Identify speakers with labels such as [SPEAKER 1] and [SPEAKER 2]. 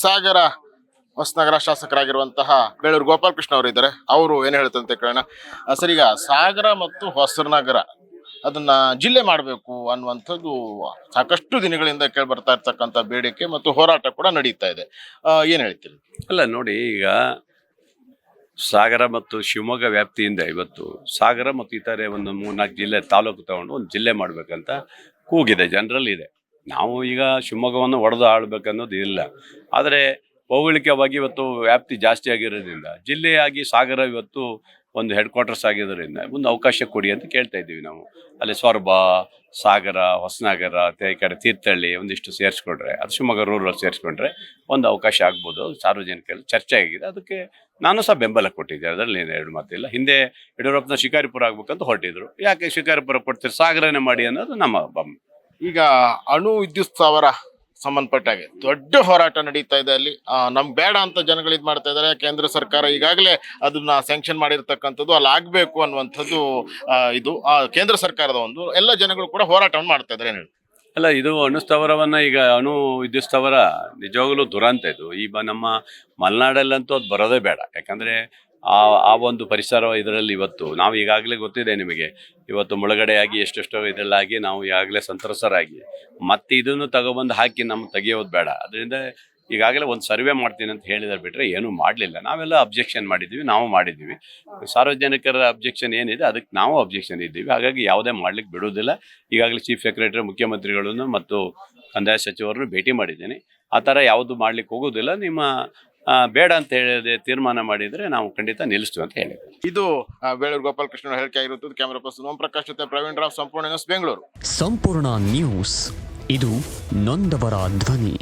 [SPEAKER 1] ಸಾಗರ ಹೊಸನಗರ ಶಾಸಕರಾಗಿರುವಂತಹ ಬೇಳೂರು ಗೋಪಾಲಕೃಷ್ಣ ಅವರು ಇದ್ದಾರೆ. ಅವರು ಏನು ಹೇಳ್ತಂತೆ ಕೇಳೋಣ. ಸರ್, ಈಗ ಸಾಗರ ಮತ್ತು ಹೊಸನಗರ ಅದನ್ನ ಜಿಲ್ಲೆ ಮಾಡಬೇಕು ಅನ್ನುವಂಥದ್ದು ಸಾಕಷ್ಟು ದಿನಗಳಿಂದ ಕೇಳಿ ಬರ್ತಾ ಇರ್ತಕ್ಕಂಥ ಬೇಡಿಕೆ ಮತ್ತು ಹೋರಾಟ ಕೂಡ ನಡೀತಾ ಇದೆ. ಏನ್ ಹೇಳ್ತೀರಿ?
[SPEAKER 2] ಅಲ್ಲ ನೋಡಿ, ಈಗ ಸಾಗರ ಮತ್ತು ಶಿವಮೊಗ್ಗ ವ್ಯಾಪ್ತಿಯಿಂದ ಇವತ್ತು ಸಾಗರ ಮತ್ತು ಇತರೆ ಒಂದು 3-4 ಜಿಲ್ಲೆ ತಾಲೂಕು ತಗೊಂಡು ಒಂದು ಜಿಲ್ಲೆ ಮಾಡಬೇಕಂತ ಕೂಗಿದೆ, ಜನರಲ್ಲಿ ಇದೆ. ನಾವು ಈಗ ಶಿವಮೊಗ್ಗವನ್ನು ಒಡೆದು ಆಳ್ಬೇಕನ್ನೋದು ಇಲ್ಲ. ಆದರೆ ಭೌಗೋಳಿಕವಾಗಿ ಇವತ್ತು ವ್ಯಾಪ್ತಿ ಜಾಸ್ತಿ ಆಗಿರೋದ್ರಿಂದ ಜಿಲ್ಲೆಯಾಗಿ ಸಾಗರ ಇವತ್ತು ಒಂದು ಹೆಡ್ ಕ್ವಾರ್ಟರ್ಸ್ ಆಗಿರೋದ್ರಿಂದ ಒಂದು ಅವಕಾಶ ಕೊಡಿ ಅಂತ ಕೇಳ್ತಾ ಇದ್ದೀವಿ ನಾವು. ಅಲ್ಲಿ ಸೊರಬ, ಸಾಗರ, ಹೊಸನಗರ, ಈ ಕಡೆ ತೀರ್ಥಹಳ್ಳಿ ಒಂದಿಷ್ಟು ಸೇರಿಸ್ಕೊಂಡ್ರೆ, ಅದು ಶಿವಮೊಗ್ಗ ರೂರಲ್ ಸೇರಿಸ್ಕೊಂಡ್ರೆ ಒಂದು ಅವಕಾಶ ಆಗ್ಬೋದು. ಸಾರ್ವಜನಿಕರಲ್ಲಿ ಚರ್ಚೆ ಆಗಿದೆ, ಅದಕ್ಕೆ ನಾನು ಸಹ ಬೆಂಬಲ ಕೊಟ್ಟಿದ್ದೆ, ಅದರಲ್ಲಿ ಎರಡು ಮಾತಿಲ್ಲ. ಹಿಂದೆ ಯಡಿಯೂರಪ್ಪನ ಶಿಕಾರಿಪುರ ಆಗ್ಬೇಕಂತ ಹೊರಟಿದ್ರು, ಯಾಕೆ ಶಿಕಾರಿಪುರ ಕೊಡ್ತೀರಿ, ಸಾಗರನೇ ಮಾಡಿ ಅನ್ನೋದು ನಮ್ಮ
[SPEAKER 1] ಈಗ ಅಣು ವಿದ್ಯುತ್ ಸ್ಥಾವರ ಸಂಬಂಧಪಟ್ಟಾಗೆ ದೊಡ್ಡ ಹೋರಾಟ ನಡೀತಾ ಇದೆ. ಅಲ್ಲಿ ನಮ್ಗೆ ಬೇಡ ಅಂತ ಜನಗಳು ಇದು ಮಾಡ್ತಾ ಇದ್ದಾರೆ. ಕೇಂದ್ರ ಸರ್ಕಾರ ಈಗಾಗಲೇ ಅದನ್ನ ಸ್ಯಾಂಕ್ಷನ್ ಮಾಡಿರ್ತಕ್ಕಂಥದ್ದು, ಅಲ್ಲಿ ಆಗ್ಬೇಕು ಅನ್ನುವಂಥದ್ದು ಇದು ಕೇಂದ್ರ ಸರ್ಕಾರದ ಒಂದು ಎಲ್ಲ ಜನಗಳು ಕೂಡ ಹೋರಾಟವನ್ನು ಮಾಡ್ತಾ ಇದ್ದಾರೆ. ಏನು?
[SPEAKER 2] ಅಲ್ಲ, ಇದು ಅಣು ಸ್ಥಾವರವನ್ನು ಈಗ ಅಣು ವಿದ್ಯುತ್ ಸ್ಥಾವರ ನಿಜವಾಗಲೂ ದುರಂತ. ಇದು ಈಗ ನಮ್ಮ ಮಲೆನಾಡಲ್ಲಂತೂ ಅದು ಬರೋದೇ ಬೇಡ. ಯಾಕಂದರೆ ಆ ಒಂದು ಪರಿಸರ ಇದರಲ್ಲಿ ಇವತ್ತು ನಾವು ಈಗಾಗಲೇ ಗೊತ್ತಿದೆ ನಿಮಗೆ, ಇವತ್ತು ಮುಳುಗಡೆಯಾಗಿ ಎಷ್ಟೆಷ್ಟೋ ಇದರಲ್ಲಾಗಿ ನಾವು ಈಗಾಗಲೇ ಸಂತ್ರಸ್ತರಾಗಿ ಮತ್ತೆ ಇದನ್ನು ತಗೊಬಂದು ಹಾಕಿ ನಮ್ಮ ತೆಗೆಯೋದು ಬೇಡ. ಅದರಿಂದ ಈಗಾಗಲೇ ಒಂದು ಸರ್ವೆ ಮಾಡ್ತೀನಿ ಅಂತ ಹೇಳಿದ್ರೆ ಬಿಟ್ಟರೆ ಏನೂ ಮಾಡಲಿಲ್ಲ. ನಾವೆಲ್ಲ ಅಬ್ಜೆಕ್ಷನ್ ಮಾಡಿದ್ದೀವಿ, ನಾವು ಮಾಡಿದ್ದೀವಿ. ಸಾರ್ವಜನಿಕರ ಅಬ್ಜೆಕ್ಷನ್ ಏನಿದೆ ಅದಕ್ಕೆ ನಾವು ಅಬ್ಜೆಕ್ಷನ್ ಇದ್ದೀವಿ. ಹಾಗಾಗಿ ಯಾವುದೇ ಮಾಡ್ಲಿಕ್ಕೆ ಬಿಡುವುದಿಲ್ಲ. ಈಗಾಗಲೇ ಚೀಫ್ ಸೆಕ್ರೆಟರಿ, ಮುಖ್ಯಮಂತ್ರಿಗಳನ್ನು ಮತ್ತು ಕಂದಾಯ ಸಚಿವರನ್ನು ಭೇಟಿ ಮಾಡಿದ್ದೀನಿ. ಆ ಥರ ಯಾವುದು ಮಾಡ್ಲಿಕ್ಕೆ ಹೋಗೋದಿಲ್ಲ. ನಿಮ್ಮ ಬೇಡ ಅಂತ ಹೇಳಿದೆ ತೀರ್ಮಾನ ಮಾಡಿದರೆ ನಾವು ಖಂಡಿತ ನಿಲ್ಲಿಸ್ತೀವಿ ಅಂತ ಹೇಳಿದ್ವಿ.
[SPEAKER 1] ಇದು ಬೇಳೂರು ಗೋಪಾಲಕೃಷ್ಣ ಹೇಳಿಕೆ ಆಗಿರುತ್ತದೆ. ಕ್ಯಾಮರಾ ಪರ್ಸನ್ ಓಂ ಪ್ರಕಾಶ್ ಜೊತೆ ಪ್ರವೀಣ್ ರಾವ್, ಸಂಪೂರ್ಣ ನ್ಯೂಸ್, ಬೆಂಗಳೂರು.
[SPEAKER 3] ಸಂಪೂರ್ಣ ನ್ಯೂಸ್, ಇದು ನೊಂದವರ ಧ್ವನಿ.